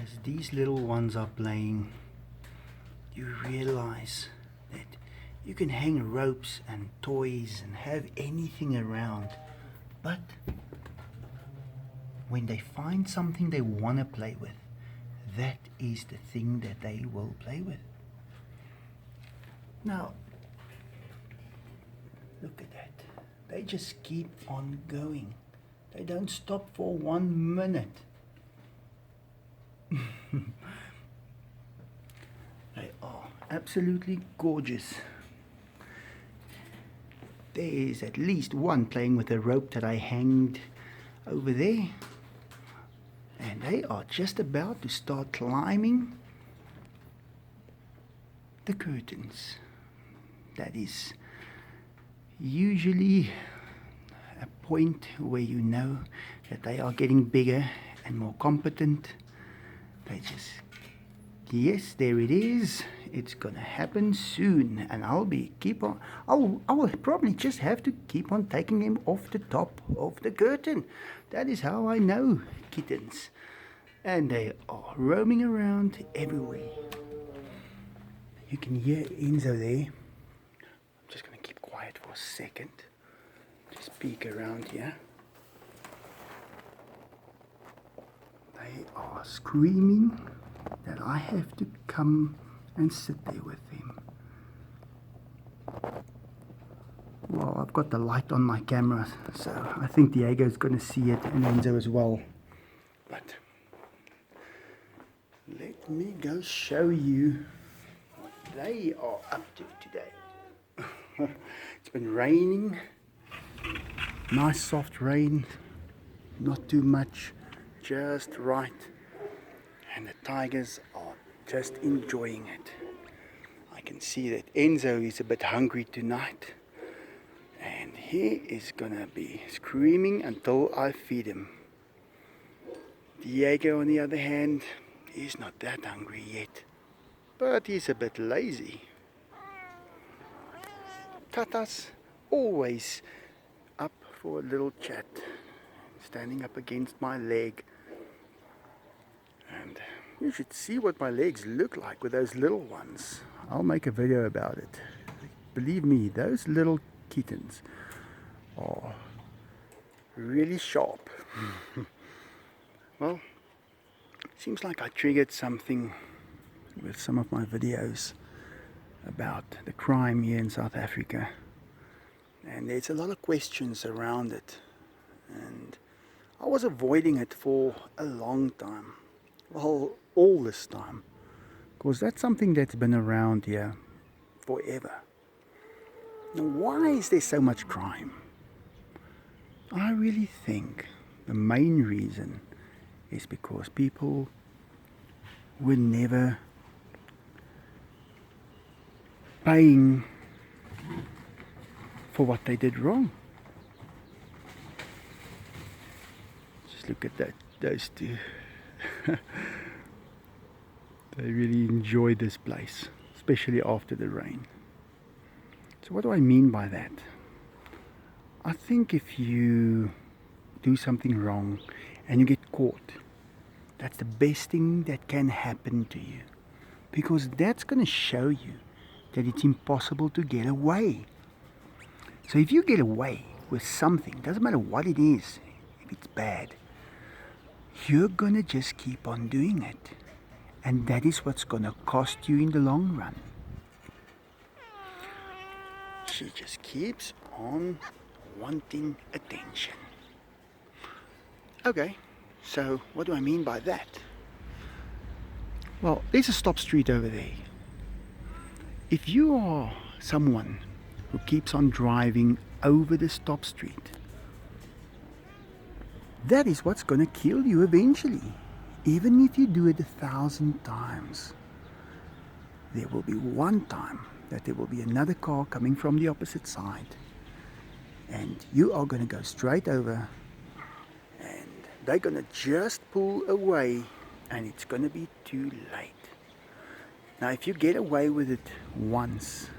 as these little ones are playing, you realize that you can hang ropes and toys and have anything around, but when they find something they want to play with, that is the thing that they will play with. Now, look at that. They just keep on going. They don't stop for 1 minute. They are absolutely gorgeous. There is at least one playing with a rope that I hanged over there. And they are just about to start climbing the curtains. That is usually a point where you know that they are getting bigger and more competent. They just, yes, there it is. It's gonna happen soon, and I will probably just have to keep on taking him off the top of the curtain. That is how I know kittens. And they are roaming around everywhere. You can hear Enzo there. I'm just gonna keep quiet for a second. Just peek around here. They are screaming that I have to come and sit there with them. Well, I've got the light on my camera, so I think Diego's going to see it, and Enzo as well. But let me go show you what they are up to today. It's been raining. Nice soft rain. Not too much. Just right. And the tigers are just enjoying it. I can see that Enzo is a bit hungry tonight. And he is gonna be screaming until I feed him. Diego, on the other hand, is not that hungry yet. But he's a bit lazy. Tata's always up for a little chat. Standing up against my leg. And you should see what my legs look like with those little ones. I'll make a video about it. Believe me, those little kittens are really sharp. Well, seems like I triggered something with some of my videos about the crime here in South Africa. And there's a lot of questions around it. And I was avoiding it for a long time. Well, all this time. Because that's something that's been around here forever. Now, why is there so much crime? I really think the main reason is because people were never paying for what they did wrong. Just look at that, those two. They really enjoy this place, especially after the rain. So what do I mean by that? I think if you do something wrong and you get caught, that's the best thing that can happen to you. Because that's going to show you that it's impossible to get away. So if you get away with something, doesn't matter what it is, if it's bad, you're going to just keep on doing it. And that is what's going to cost you in the long run. She just keeps on wanting attention. Okay, so what do I mean by that? Well, there's a stop street over there. If you are someone who keeps on driving over the stop street, that is what's going to kill you eventually. Even if you do it 1,000 times, there will be one time that there will be another car coming from the opposite side, and you are going to go straight over, and they're going to just pull away, and it's going to be too late. Now, if you get away with it once,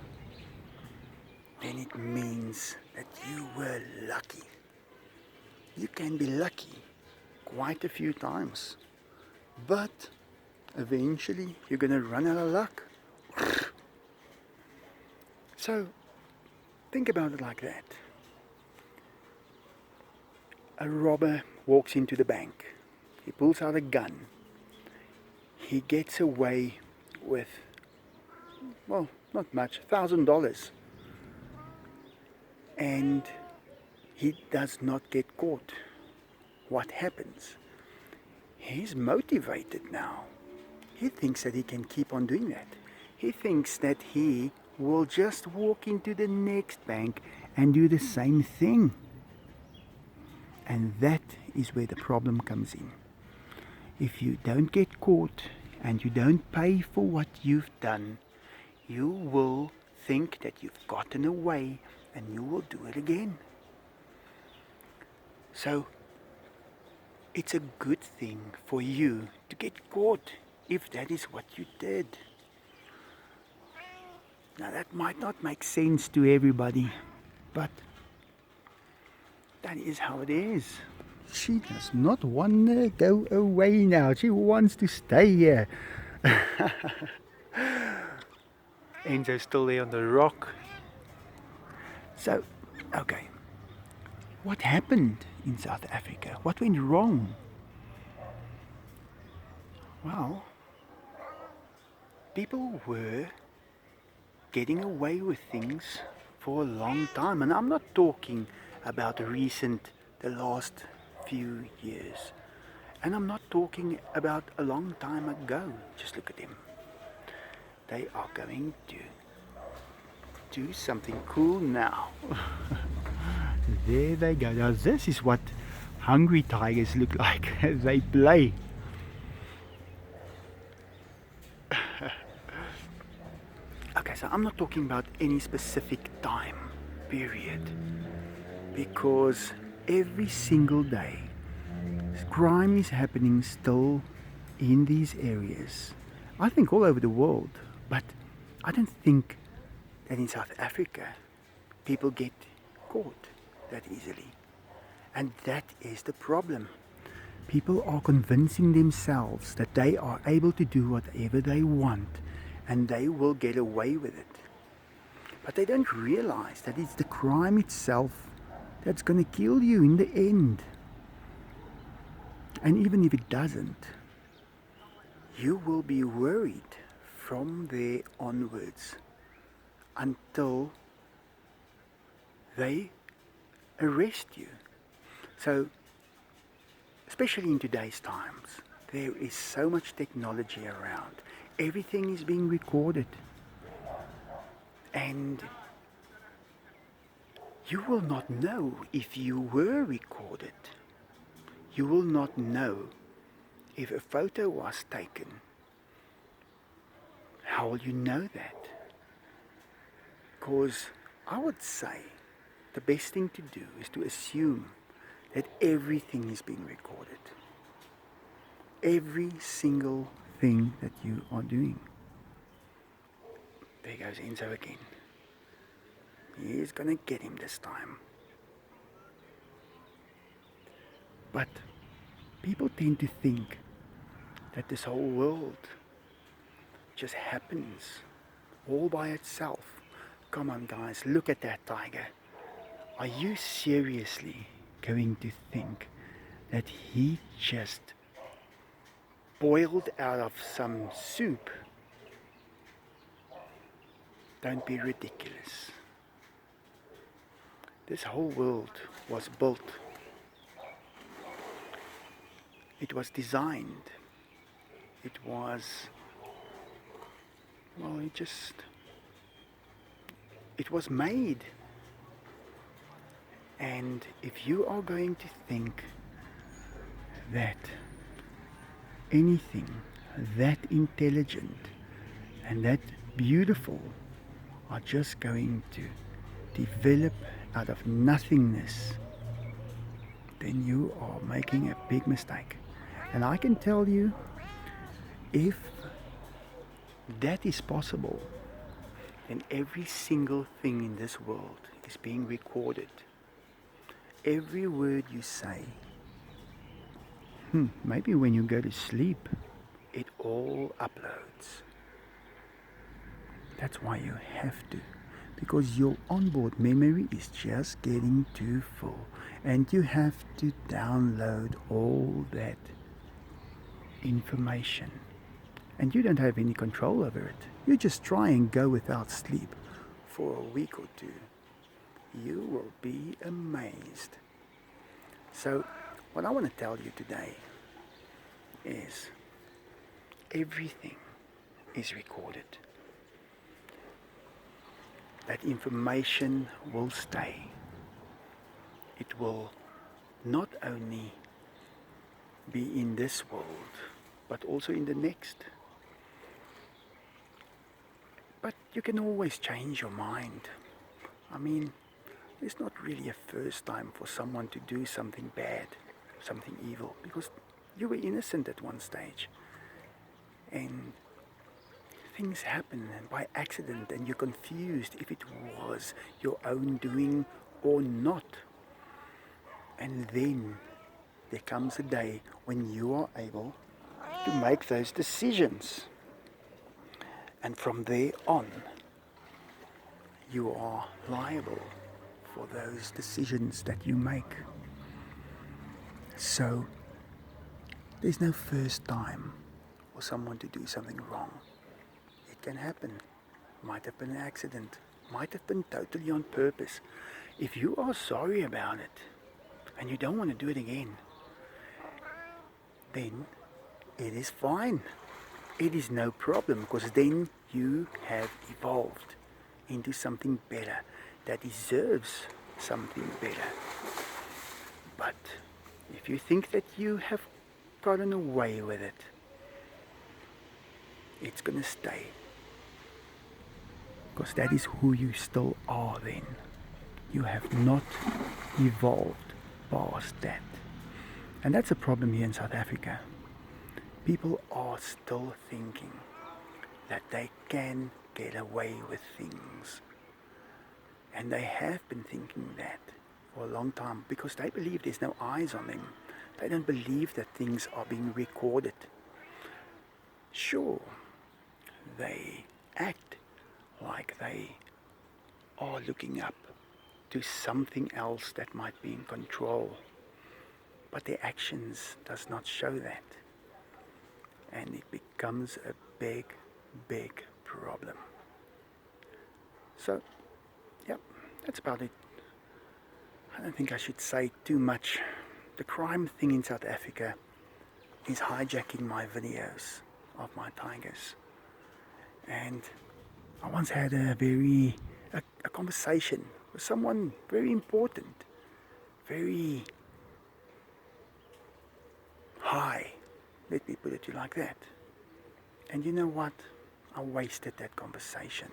then it means that you were lucky. You can be lucky quite a few times. But eventually you're going to run out of luck. So think about it like that. A robber walks into the bank. He pulls out a gun. He gets away with, well, not much, $1,000. And he does not get caught. What happens? He's motivated now. He thinks that he can keep on doing that. He thinks that he will just walk into the next bank and do the same thing. And that is where the problem comes in. If you don't get caught and you don't pay for what you've done, you will think that you've gotten away and you will do it again. So it's a good thing for you to get caught if that is what you did. Now that might not make sense to everybody, but that is how it is. She does not want to go away now. She wants to stay here. Enzo's still there on the rock. So, okay. What happened in South Africa? What went wrong? Well, people were getting away with things for a long time. And I'm not talking about the last few years. And I'm not talking about a long time ago. Just look at them. They are going to do something cool now. There they go. Now this is what hungry tigers look like as they play. Okay, so I'm not talking about any specific time period, because every single day crime is happening still in these areas. I think all over the world, but I don't think that in South Africa people get caught that easily. And that is the problem. People are convincing themselves that they are able to do whatever they want and they will get away with it. But they don't realize that it's the crime itself that's going to kill you in the end. And even if it doesn't, you will be worried from there onwards until they arrest you. So, especially in today's times, there is so much technology around. Everything is being recorded. And you will not know if you were recorded. You will not know if a photo was taken. How will you know that? Because I would say the best thing to do is to assume that everything is being recorded. Every single thing that you are doing. There goes Enzo again. He's gonna get him this time. But people tend to think that this whole world just happens all by itself. Come on guys, look at that tiger. Are you seriously going to think that he just boiled out of some soup? Don't be ridiculous. This whole world was built. It was designed. It was, well, it was made. And if you are going to think that anything that intelligent and that beautiful are just going to develop out of nothingness, then you are making a big mistake. And I can tell you, if that is possible, then every single thing in this world is being recorded. Every word you say, maybe when you go to sleep, it all uploads. That's why you have to, because your onboard memory is just getting too full, and you have to download all that information, and you don't have any control over it. You just try and go without sleep for a week or two. You will be amazed. So what I want to tell you today is everything is recorded. That information will stay. It will not only be in this world, but also in the next. But you can always change your mind. I mean, it's not really a first time for someone to do something bad, something evil, because you were innocent at one stage. And things happen by accident, and you're confused if it was your own doing or not. And then there comes a day when you are able to make those decisions. And from there on, you are liable for those decisions that you make. So, there's no first time for someone to do something wrong. It can happen. Might have been an accident. Might have been totally on purpose. If you are sorry about it and you don't want to do it again, then it is fine. It is no problem, because then you have evolved into something better that deserves something better. But if you think that you have gotten away with it, it's going to stay. Because that is who you still are then. You have not evolved past that. And that's a problem here in South Africa. People are still thinking that they can get away with things. And they have been thinking that for a long time, because they believe there's no eyes on them. They don't believe that things are being recorded. Sure, they act like they are looking up to something else that might be in control, but their actions does not show that, and it becomes a big problem. So, yep, that's about it. I don't think I should say too much. The crime thing in South Africa is hijacking my videos of my tigers. And I once had a conversation with someone very important, very high, let me put it to you like that. And you know what? I wasted that conversation.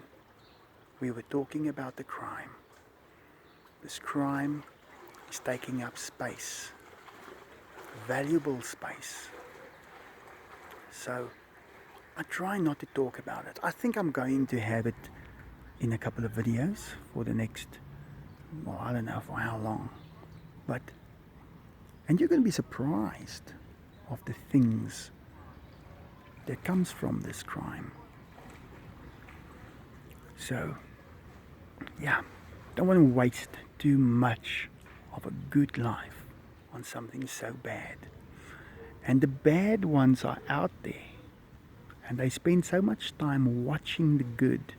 We were talking about the crime. This crime is taking up space, valuable space. So I try not to talk about it. I think I'm going to have it in a couple of videos for the next, well, I don't know for how long. And you're going to be surprised of the things that comes from this crime. So, yeah, don't want to waste too much of a good life on something so bad. And the bad ones are out there, and they spend so much time watching the good,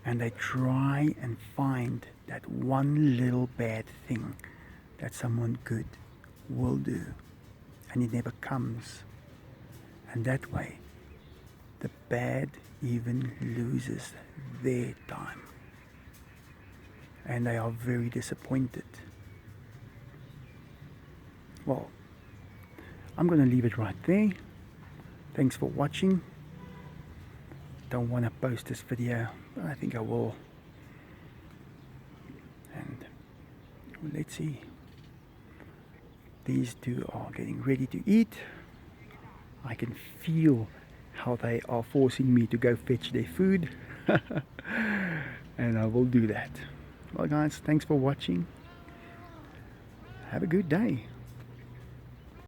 and they try and find that one little bad thing that someone good will do, and it never comes. And that way, the bad even loses their time, and they are very disappointed. Well, I'm going to leave it right there. Thanks for watching. Don't want to post this video, but I think I will. And let's see. These two are getting ready to eat. I can feel how they are forcing me to go fetch their food. And I will do that. Well guys, thanks for watching. Have a good day.